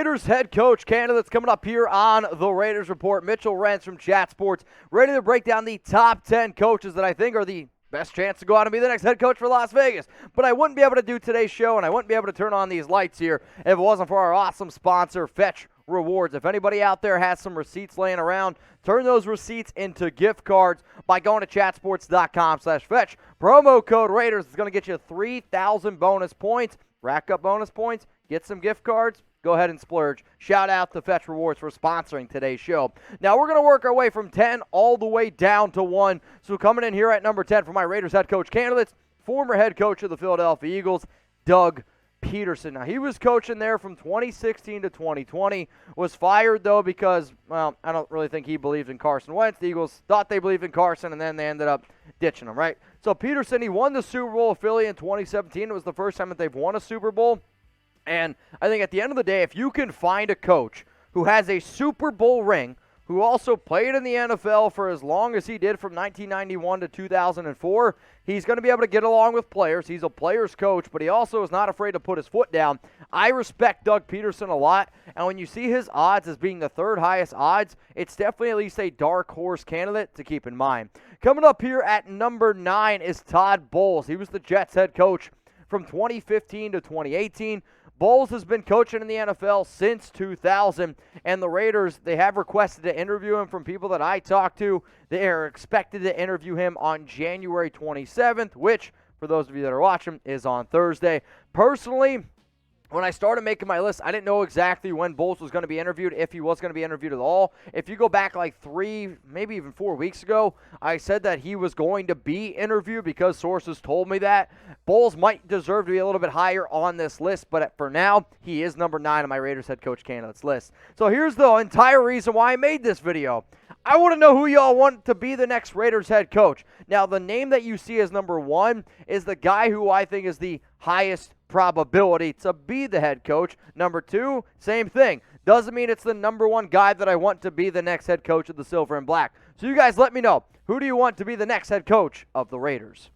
Raiders head coach candidates coming up here on the Raiders Report. Mitchell Renz from Chat Sports, ready to break down the top 10 coaches that I think are the best chance to go out and be the next head coach for Las Vegas. But I wouldn't be able to do today's show, and I wouldn't be able to turn on these lights here if it wasn't for our awesome sponsor, Fetch Rewards. If anybody out there has some receipts laying around, turn those receipts into gift cards by going to chatsports.com/fetch. Promo code Raiders is going to get you 3,000 bonus points. Rack up bonus points, get some gift cards, go ahead and splurge. Shout out to Fetch Rewards for sponsoring today's show. Now we're going to work our way from 10 all the way down to 1. So coming in here at number 10 for my Raiders head coach candidates, former head coach of the Philadelphia Eagles, Doug Pederson. Now, he was coaching there from 2016 to 2020, was fired, though, because, well, I don't really think he believed in Carson Wentz. The Eagles thought they believed in Carson, and then they ended up ditching him, right? So, Pederson, he won the Super Bowl with Philly in 2017. It was the first time that they've won a Super Bowl. And I think at the end of the day, if you can find a coach who has a Super Bowl ring, who also played in the NFL for as long as he did from 1991 to 2004, he's going to be able to get along with players. He's a player's coach, but he also is not afraid to put his foot down. I respect Doug Pederson a lot, and when you see his odds as being the third highest odds, it's definitely at least a dark horse candidate to keep in mind. Coming up here at number 9 is Todd Bowles. He was the Jets head coach from 2015 to 2018. Bowles has been coaching in the NFL since 2000, and the Raiders, they have requested to interview him. From people that I talked to, they are expected to interview him on January 27th, which, for those of you that are watching, is on Thursday. Personally, when I started making my list, I didn't know exactly when Bowles was going to be interviewed, if he was going to be interviewed at all. If you go back like 3, maybe even 4 weeks ago, I said that he was going to be interviewed because sources told me that. Bowles might deserve to be a little bit higher on this list, but for now, he is number 9 on my Raiders head coach candidates list. So here's the entire reason why I made this video. I want to know who y'all want to be the next Raiders head coach. Now, the name that you see as number 1 is the guy who I think is the highest probability to be the head coach. Number 2, same thing. Doesn't mean it's the number 1 guy that I want to be the next head coach of the Silver and Black. So you guys let me know. Who do you want to be the next head coach of the Raiders?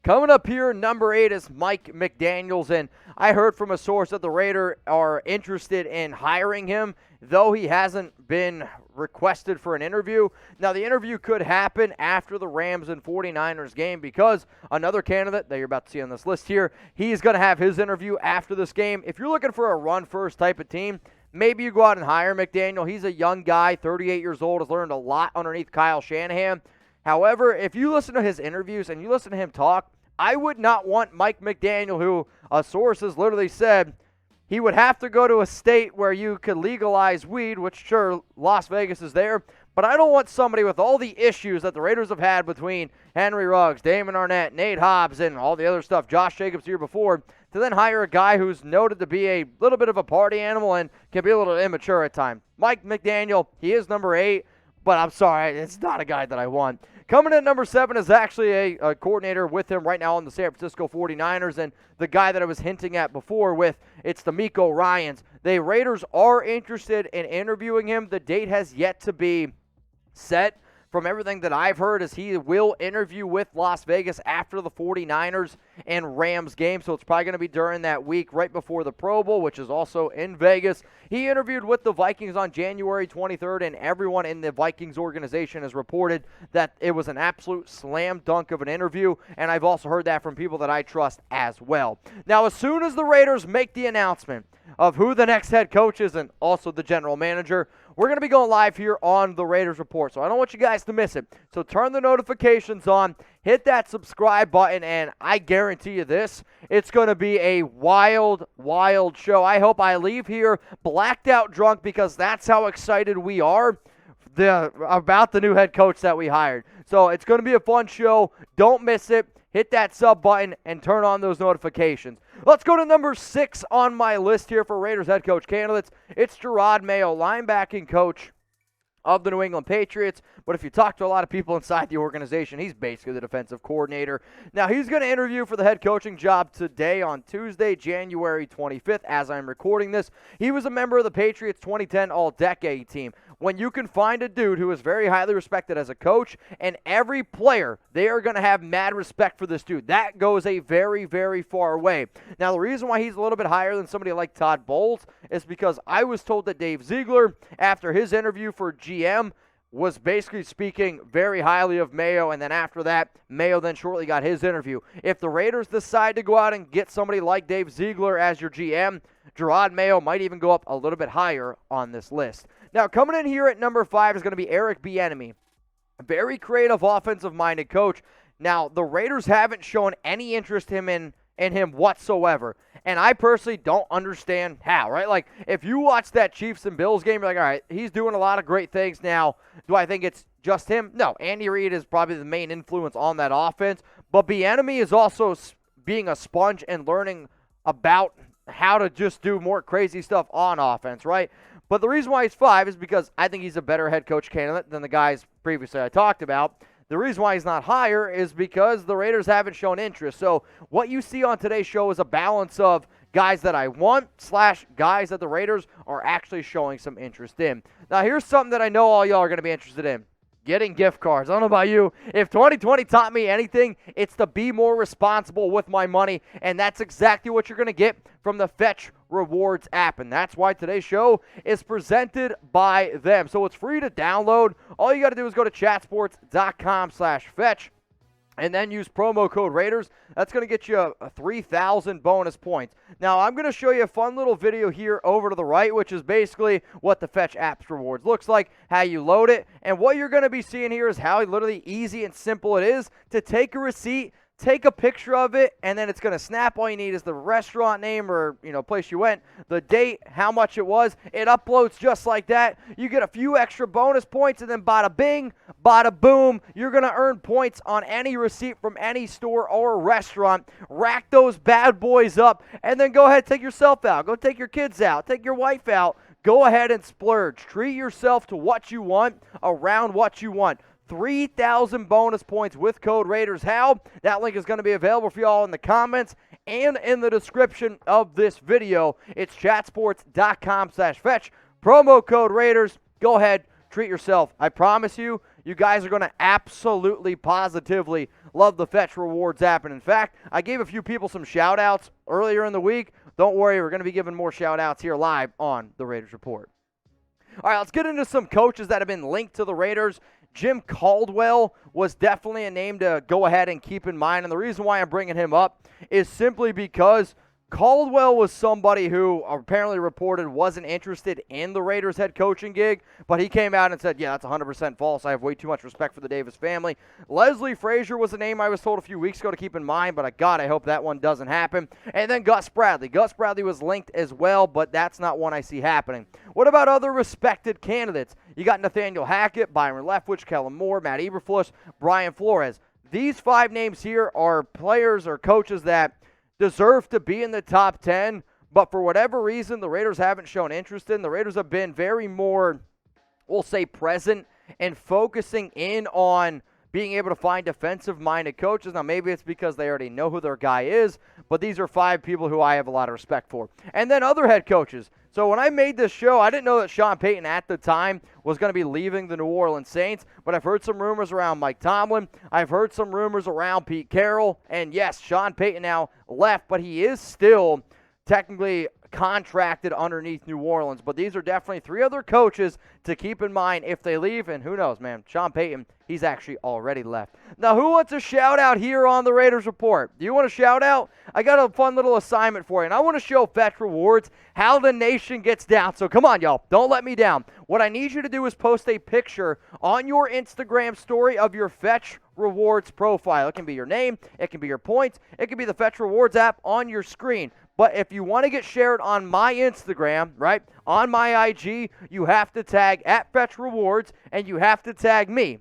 Coming up here, number 8 is Mike McDaniels, and I heard from a source that the Raiders are interested in hiring him, though he hasn't been requested for an interview. Now, the interview could happen after the Rams and 49ers game because another candidate that you're about to see on this list here, he's going to have his interview after this game. If you're looking for a run-first type of team, maybe you go out and hire McDaniel. He's a young guy, 38 years old, has learned a lot underneath Kyle Shanahan. However, if you listen to his interviews and you listen to him talk, I would not want Mike McDaniel, who a source has literally said he would have to go to a state where you could legalize weed, which sure, Las Vegas is there, but I don't want somebody with all the issues that the Raiders have had between Henry Ruggs, Damon Arnett, Nate Hobbs, and all the other stuff, Josh Jacobs the year before, to then hire a guy who's noted to be a little bit of a party animal and can be a little immature at times. Mike McDaniel, he is number 8, but I'm sorry, it's not a guy that I want. Coming in at number 7 is actually a coordinator with him right now on the San Francisco 49ers, and the guy that I was hinting at before with, it's DeMeco Ryans. The Raiders are interested in interviewing him. The date has yet to be set. From everything that I've heard, is he will interview with Las Vegas after the 49ers and Rams game, so it's probably going to be during that week right before the Pro Bowl, which is also in Vegas. He interviewed with the Vikings on January 23rd, and everyone in the Vikings organization has reported that it was an absolute slam dunk of an interview, and I've also heard that from people that I trust as well. Now, as soon as the Raiders make the announcement of who the next head coach is and also the general manager, we're going to be going live here on the Raiders Report, so I don't want you guys to miss it. So turn the notifications on, hit that subscribe button, and I guarantee you this, it's going to be a wild, wild show. I hope I leave here blacked out drunk because that's how excited we are about the new head coach that we hired. So it's going to be a fun show. Don't miss it. Hit that sub button and turn on those notifications. Let's go to number 6 on my list here for Raiders head coach candidates. It's Jerod Mayo, linebacking coach of the New England Patriots. but if you talk to a lot of people inside the organization, he's basically the defensive coordinator. Now, he's going to interview for the head coaching job today on Tuesday, January 25th, as I'm recording this. He was a member of the Patriots 2010 All-Decade team. When you can find a dude who is very highly respected as a coach, and every player, they are going to have mad respect for this dude. That goes a very, very far way. Now, the reason why he's a little bit higher than somebody like Todd Bowles is because I was told that Dave Ziegler, after his interview for GM, was basically speaking very highly of Mayo, and then after that, Mayo then shortly got his interview. If the Raiders decide to go out and get somebody like Dave Ziegler as your GM, Jerod Mayo might even go up a little bit higher on this list. Now, coming in here at number 5 is going to be Eric Bieniemy. A very creative, offensive-minded coach. Now, the Raiders haven't shown any interest in him whatsoever. And I personally don't understand how, right? Like, if you watch that Chiefs and Bills game, you're like, all right, he's doing a lot of great things now. Do I think it's just him? No, Andy Reid is probably the main influence on that offense. But Bieniemy is also being a sponge and learning about how to just do more crazy stuff on offense, right? But the reason why he's 5 is because I think he's a better head coach candidate than the guys previously I talked about. The reason why he's not higher is because the Raiders haven't shown interest. So what you see on today's show is a balance of guys that I want / guys that the Raiders are actually showing some interest in. Now, here's something that I know all y'all are going to be interested in. Getting gift cards. I don't know about you. If 2020 taught me anything, it's to be more responsible with my money, and that's exactly what you're going to get from the Fetch Rewards app, and that's why today's show is presented by them. So it's free to download. All you got to do is go to chatsports.com/fetch. And then use promo code Raiders. That's going to get you a 3,000 bonus points. Now, I'm going to show you a fun little video here over to the right, which is basically what the Fetch Apps Rewards looks like, how you load it. And what you're going to be seeing here is how literally easy and simple it is to take a receipt, take a picture of it, and then it's going to snap. All you need is the restaurant name or, place you went, the date, how much it was. It uploads just like that. You get a few extra bonus points, and then bada bing, bada boom, you're going to earn points on any receipt from any store or restaurant. Rack those bad boys up, and then go ahead, take yourself out. Go take your kids out. Take your wife out. Go ahead and splurge. Treat yourself to what you want, around what you want. 3,000 bonus points with code Raiders. How? That link is going to be available for y'all in the comments and in the description of this video. It's chatsports.com/fetch. Promo code Raiders. Go ahead, treat yourself. I promise you, you guys are going to absolutely, positively love the Fetch Rewards app. And in fact, I gave a few people some shout-outs earlier in the week. Don't worry, we're going to be giving more shout-outs here live on the Raiders Report. All right, let's get into some coaches that have been linked to the Raiders. Jim Caldwell was definitely a name to go ahead and keep in mind. And the reason why I'm bringing him up is simply because Caldwell was somebody who apparently reported wasn't interested in the Raiders head coaching gig, but he came out and said, yeah, that's 100% false. I have way too much respect for the Davis family. Leslie Frazier was a name I was told a few weeks ago to keep in mind, but I hope that one doesn't happen. And then Gus Bradley. Gus Bradley was linked as well, but that's not one I see happening. What about other respected candidates? You got Nathaniel Hackett, Byron Leftwich, Kellen Moore, Matt Eberflus, Brian Flores. These 5 names here are players or coaches that deserve to be in the top 10, but for whatever reason, the Raiders haven't shown interest in. The Raiders have been very more, we'll say, present and focusing in on being able to find defensive-minded coaches. Now, maybe it's because they already know who their guy is, but these are 5 people who I have a lot of respect for. And then other head coaches. So when I made this show, I didn't know that Sean Payton at the time was going to be leaving the New Orleans Saints, but I've heard some rumors around Mike Tomlin. I've heard some rumors around Pete Carroll. And yes, Sean Payton now left, but he is still technically contracted underneath New Orleans. But these are definitely 3 other coaches to keep in mind if they leave. And who knows, man, Sean Payton, he's actually already left. Now, who wants a shout-out here on the Raiders Report? Do you want a shout-out? I got a fun little assignment for you, and I want to show Fetch Rewards how the nation gets down. So come on, y'all. Don't let me down. What I need you to do is post a picture on your Instagram story of your Fetch Rewards profile. It can be your name. It can be your points. It can be the Fetch Rewards app on your screen. But if you want to get shared on my Instagram, right, on my IG, you have to tag @FetchRewards, and you have to tag me,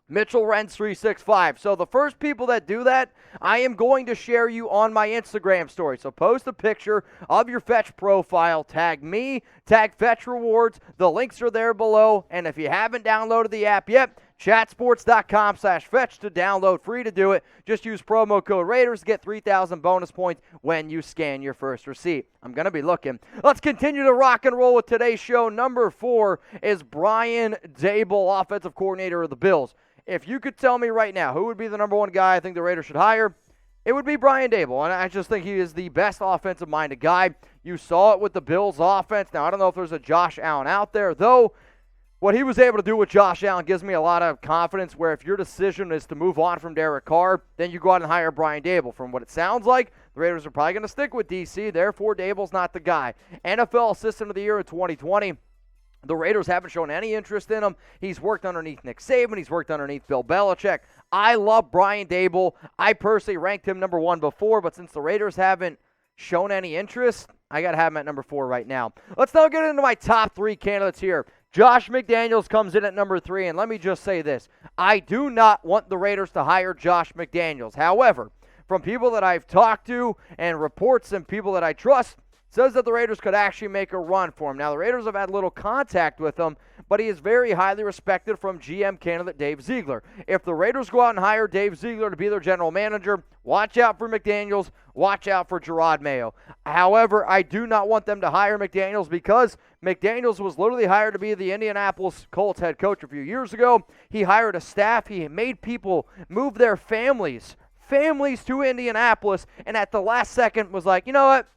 Mitchell Renz 365. So the first people that do that, I am going to share you on my Instagram story. So post a picture of your Fetch profile, tag me, tag Fetch Rewards. The links are there below. And if you haven't downloaded the app yet, Chatsports.com/fetch to download, free to do it. Just use promo code Raiders to get 3,000 bonus points when you scan your first receipt. I'm going to be looking. Let's continue to rock and roll with today's show. Number 4 is Brian Daboll, offensive coordinator of the Bills. If you could tell me right now who would be the number 1 guy I think the Raiders should hire, it would be Brian Daboll, and I just think he is the best offensive-minded guy. You saw it with the Bills' offense. Now, I don't know if there's a Josh Allen out there, though. What he was able to do with Josh Allen gives me a lot of confidence where if your decision is to move on from Derek Carr, then you go out and hire Brian Daboll. From what it sounds like, the Raiders are probably going to stick with DC. Therefore, Daboll's not the guy. NFL Assistant of the Year in 2020. The Raiders haven't shown any interest in him. He's worked underneath Nick Saban. He's worked underneath Bill Belichick. I love Brian Daboll. I personally ranked him number 1 before, but since the Raiders haven't shown any interest, I got to have him at number 4 right now. Let's now get into my top 3 candidates here. Josh McDaniels comes in at number 3, and let me just say this. I do not want the Raiders to hire Josh McDaniels. However, from people that I've talked to and reports and people that I trust, says that the Raiders could actually make a run for him. Now, the Raiders have had little contact with him, but he is very highly respected from GM candidate Dave Ziegler. If the Raiders go out and hire Dave Ziegler to be their general manager, watch out for McDaniels, watch out for Jerod Mayo. However, I do not want them to hire McDaniels because McDaniels was literally hired to be the Indianapolis Colts head coach a few years ago. He hired a staff. He made people move their families to Indianapolis, and at the last second was like, you know what?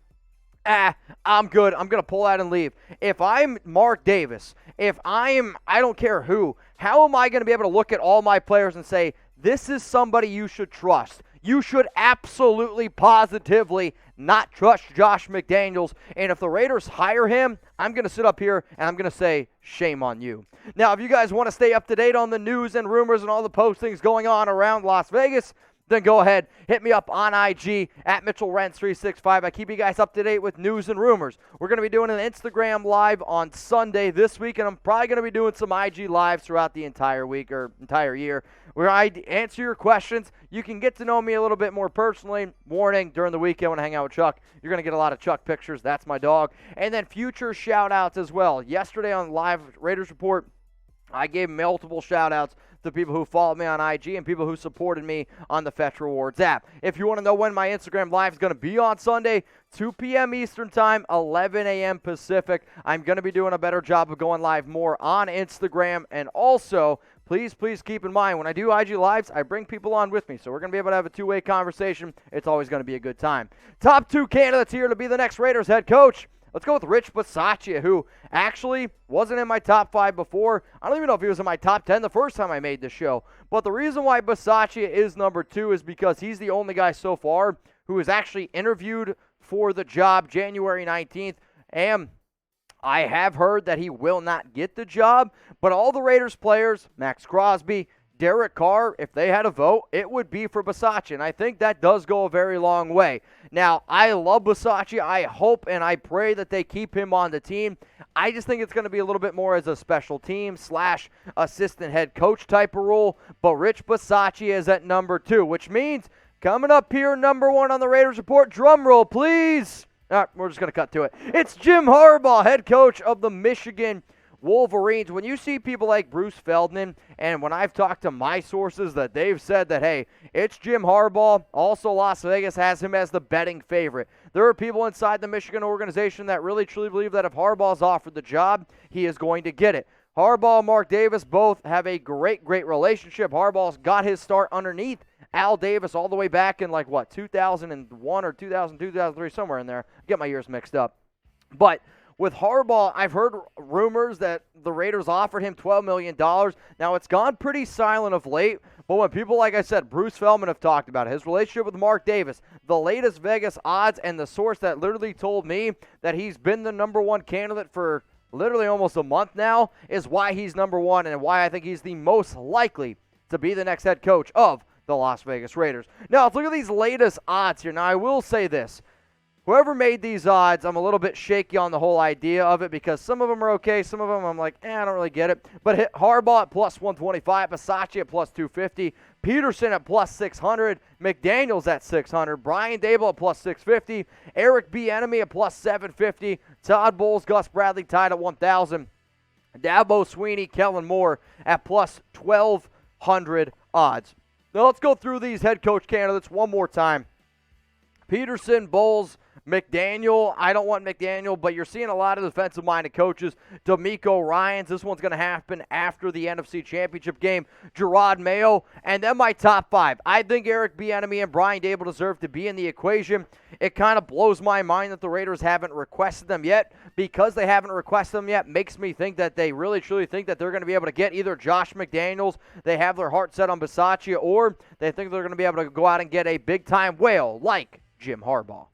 I'm good. I'm going to pull out and leave. If I'm Mark Davis, I don't care who, how am I going to be able to look at all my players and say, this is somebody you should trust? You should absolutely, positively not trust Josh McDaniels. And if the Raiders hire him, I'm going to sit up here and I'm going to say, shame on you. Now, if you guys want to stay up to date on the news and rumors and all the postings going on around Las Vegas, then go ahead, hit me up on IG at Mitchell Renz 365. I keep you guys up to date with news and rumors. We're going to be doing an Instagram live on Sunday this week, and I'm probably going to be doing some IG lives throughout the entire week or entire year where I answer your questions. You can get to know me a little bit more personally. Warning, during the weekend when I hang out with Chuck, you're going to get a lot of Chuck pictures. That's my dog. And then future shout-outs as well. Yesterday on Live Raiders Report, I gave multiple shout-outs to people who followed me on IG and people who supported me on the Fetch Rewards app. If you want to know when my Instagram Live is going to be on Sunday, 2 p.m. Eastern Time, 11 a.m. Pacific, I'm going to be doing a better job of going live more on Instagram. And also, please keep in mind, when I do IG Lives, I bring people on with me. So we're going to be able to have a two-way conversation. It's always going to be a good time. Top 2 candidates here to be the next Raiders head coach. Let's go with Rich Bisaccia, who actually wasn't in my top 5 before. I don't even know if he was in my top 10 the first time I made this show. But the reason why Bisaccia is number 2 is because he's the only guy so far who was actually interviewed for the job January 19th. And I have heard that he will not get the job. But all the Raiders players, Max Crosby, Derek Carr, if they had a vote, it would be for Bisaccia, and I think that does go a very long way. Now, I love Bisaccia. I hope and I pray that they keep him on the team. I just think it's going to be a little bit more as a special team / assistant head coach type of role, but Rich Bisaccia is at number 2, which means coming up here, number 1 on the Raiders Report, drum roll, please. All right, we're just going to cut to it. It's Jim Harbaugh, head coach of the Michigan Wolverines. When you see people like Bruce Feldman, and when I've talked to my sources that they've said that, hey, it's Jim Harbaugh, also Las Vegas has him as the betting favorite. There are people inside the Michigan organization that really truly believe that if Harbaugh's offered the job, he is going to get it. Harbaugh and Mark Davis both have a great relationship. Harbaugh's got his start underneath Al Davis all the way back in 2001 or 2002, 2003, somewhere in there. I get my years mixed up. But with Harbaugh, I've heard rumors that the Raiders offered him $12 million. Now, it's gone pretty silent of late, but when people, like I said, Bruce Feldman have talked about it, his relationship with Mark Davis, the latest Vegas odds, and the source that literally told me that he's been the number 1 candidate for literally almost a month now is why he's number 1 and why I think he's the most likely to be the next head coach of the Las Vegas Raiders. Now, let's look at these latest odds here. Now, I will say this. Whoever made these odds, I'm a little bit shaky on the whole idea of it because some of them are okay, some of them I'm like, I don't really get it. But hit Harbaugh at plus 125, Bisaccia at plus 250, Pederson at plus 600, McDaniels at 600, Brian Daboll at plus 650, Eric Bieniemy at plus 750, Todd Bowles, Gus Bradley tied at 1,000, Daboll, Sweeney, Kellen Moore at plus 12 100 odds. Now let's go through these head coach candidates one more time. Pederson, Bowles, McDaniel. I don't want McDaniel, but you're seeing a lot of defensive-minded coaches. DeMeco Ryans. This one's going to happen after the NFC Championship game. Jerod Mayo. And then my top 5. I think Eric Bieniemy and Brian Daboll deserve to be in the equation. It kind of blows my mind that the Raiders haven't requested them yet. Because they haven't requested them yet makes me think that they really, truly think that they're going to be able to get either Josh McDaniels, they have their heart set on Bisaccia, or they think they're going to be able to go out and get a big-time whale like Jim Harbaugh.